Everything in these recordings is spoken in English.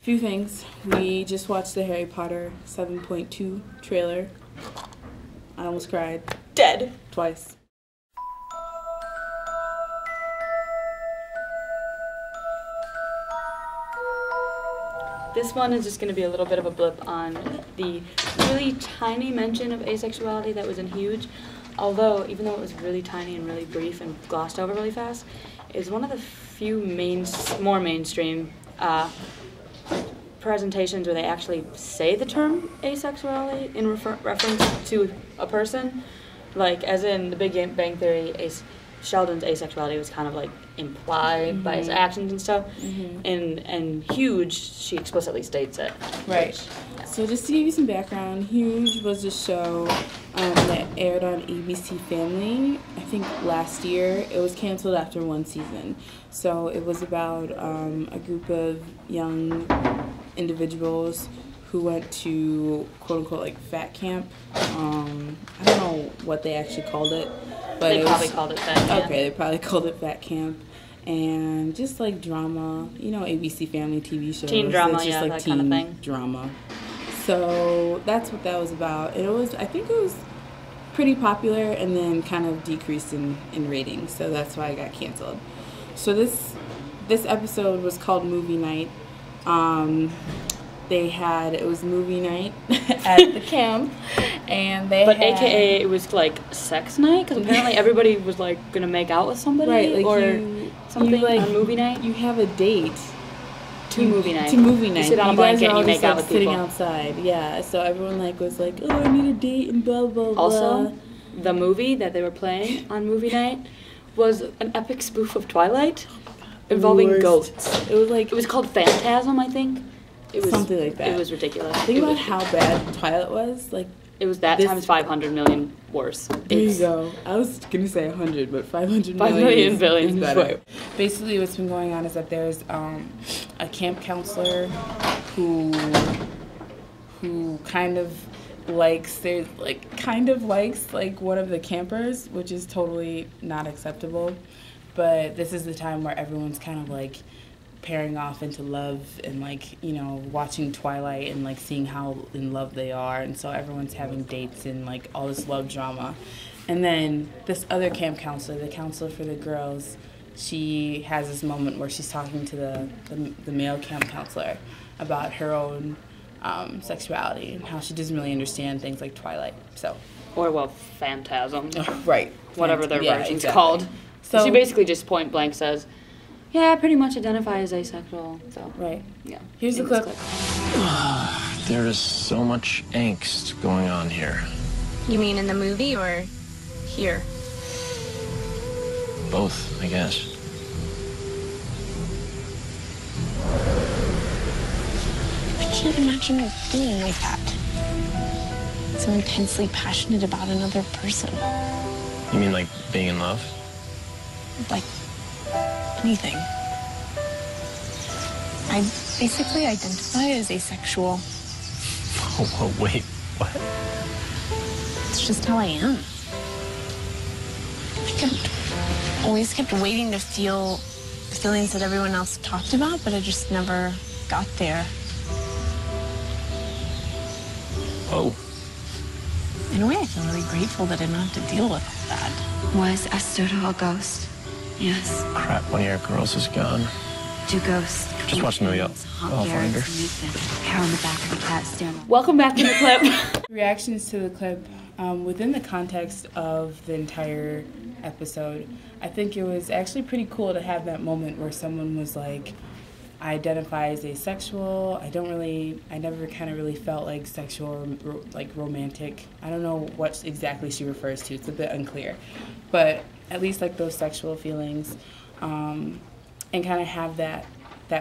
Few things. We just watched the Harry Potter 7.2 trailer. I almost cried. Dead. Twice. This one is just going to be a little bit of a blip on the really tiny mention of asexuality that wasn't huge. Although, even though it was really tiny and really brief and glossed over really fast, it's one of the few more mainstream presentations where they actually say the term asexuality in reference to a person. Like, as in The Big Bang Theory, Sheldon's asexuality was kind of like implied by his actions and stuff. And Huge, she explicitly states it. Right. Which, yeah. So just to give you some background, Huge was a show that aired on ABC Family, I think last year. It was canceled after one season. So it was about a group of young individuals who went to quote-unquote like fat camp. I don't know what they actually called it. But They probably called it fat camp. Okay, they probably called it fat camp. And just like drama, you know, ABC Family TV shows. Teen drama, it's just yeah, like that teen kind of thing. drama. So that's what that was about. I think it was pretty popular and then kind of decreased in ratings. So that's why it got canceled. So this episode was called Movie Night. It was movie night at the camp, and AKA it was like sex night, because apparently everybody was like gonna make out with somebody, right? Like something like, on movie night. You have a date to movie night. You sit on a blanket and you make out with sitting people. outside, yeah. So everyone was like, oh, I need a date and blah blah blah. Also, the movie that they were playing on movie night was an epic spoof of Twilight, involving ghosts. It was called Phantasm, I think. It was something like that. It was ridiculous. Think about how bad Twilight was. Like, it was that times 500 million worse. There you go. I was gonna say 100, but 500 5 million billion is better. Basically, what's been going on is that there's a camp counselor who kind of likes one of the campers, which is totally not acceptable. But this is the time where everyone's kind of like pairing off into love and watching Twilight and seeing how in love they are, and so everyone's having dates and all this love drama. And then this other camp counselor, the counselor for the girls, she has this moment where she's talking to the male camp counselor about her own sexuality and how she doesn't really understand things like Twilight. Phantasm. Right. Whatever their version's called. So she basically just point blank says, yeah, I pretty much identify as asexual. So right. Yeah. Here's the clip. There is so much angst going on here. You mean in the movie or here? Both, I guess. I can't imagine being like that. So intensely passionate about another person. You mean like being in love? Like anything. I basically identify as asexual. Oh, wait, what? It's just how I am. I always kept waiting to feel the feelings that everyone else talked about, but I just never got there. Oh. In a way, I feel really grateful that I don't have to deal with all that. Was Esther a ghost? Yes. Crap, one of your girls is gone. Two ghosts. Just watch the movie. I'll find her. Hair on the back of the cat stand. Welcome back to the clip. Reactions to the clip, within the context of the entire episode, I think it was actually pretty cool to have that moment where someone was like, I identify as asexual. I never kind of really felt like sexual or romantic. I don't know what exactly she refers to. It's a bit unclear. But at least those sexual feelings, and kind of have that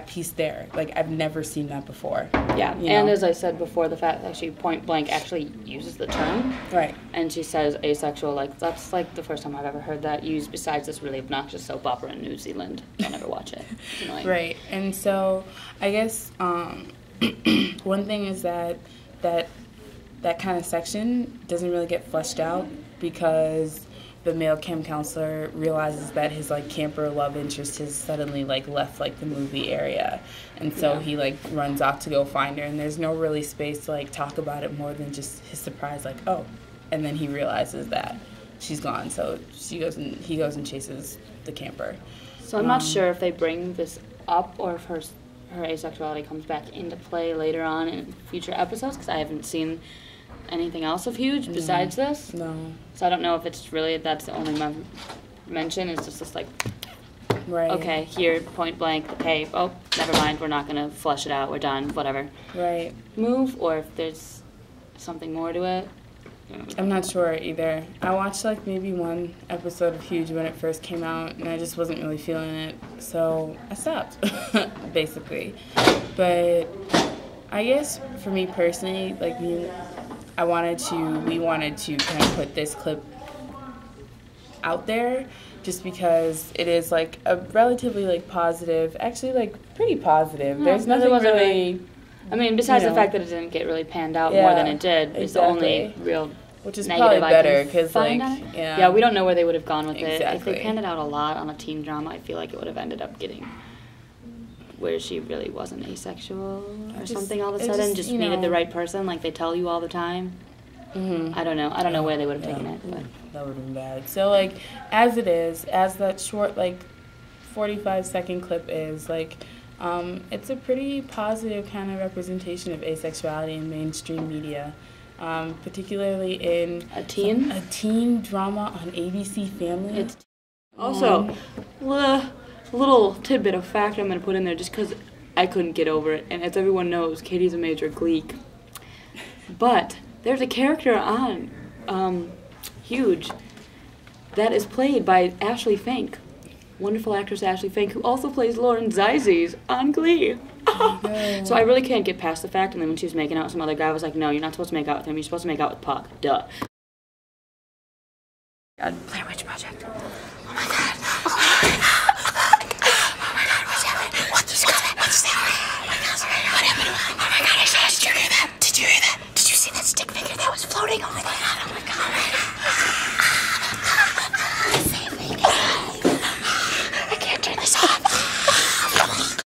piece there. I've never seen that before. Yeah, and as I said before, the fact that she point blank actually uses the term. Right. And she says asexual, that's the first time I've ever heard that used besides this really obnoxious soap opera in New Zealand. Don't ever watch it. It's annoying. Right. And so I guess one thing is that kind of section doesn't really get fleshed out because the male camp counselor realizes that his like camper love interest has suddenly like left like the movie area, and so he like runs off to go find her, and there's no really space to like talk about it more than just his surprise, like, oh, and then he realizes that she's gone, so he goes and chases the camper. So I'm not sure if they bring this up or if her asexuality comes back into play later on in future episodes, because I haven't seen anything else of Huge besides this. No. So I don't know if it's really, that's the only mention, it's just this like, Right. okay, here, point blank, okay, oh, never mind, we're not going to flesh it out, we're done, whatever. Right. Move, or if there's something more to it. I'm not sure either. I watched like maybe one episode of Huge when it first came out, and I just wasn't really feeling it, so I stopped, basically. But I guess for me personally, like we wanted to kind of put this clip out there, just because it is like a relatively like positive, actually like pretty positive. No, There's nothing really. I mean, besides you the know, fact that it didn't get really panned out more than it did, it's the only real which is negative probably better, I can 'cause, find like, on it. yeah. Yeah, we don't know where they would have gone with it. If Exactly. they panned it out a lot on a teen drama, I feel like it would have ended up getting where she really wasn't asexual or something all of a sudden, just needed the right person, like they tell you all the time. Mm-hmm. I don't know where they would have taken it, but That would have been bad. So, like, as it is, as that short, like, 45-second clip is, like, it's a pretty positive kind of representation of asexuality in mainstream media, particularly in a teen drama on ABC Family. It's also little tidbit of fact I'm going to put in there just because I couldn't get over it, and as everyone knows, Katie's a major gleek. But there's a character on Huge that is played by Ashley Fink, wonderful actress Ashley Fink, who also plays Lauren Zizes on Glee. So I really can't get past the fact, and then when she was making out with some other guy, I was like, no, you're not supposed to make out with him, you're supposed to make out with Puck, duh. God, Blair Witch Project. Oh my god.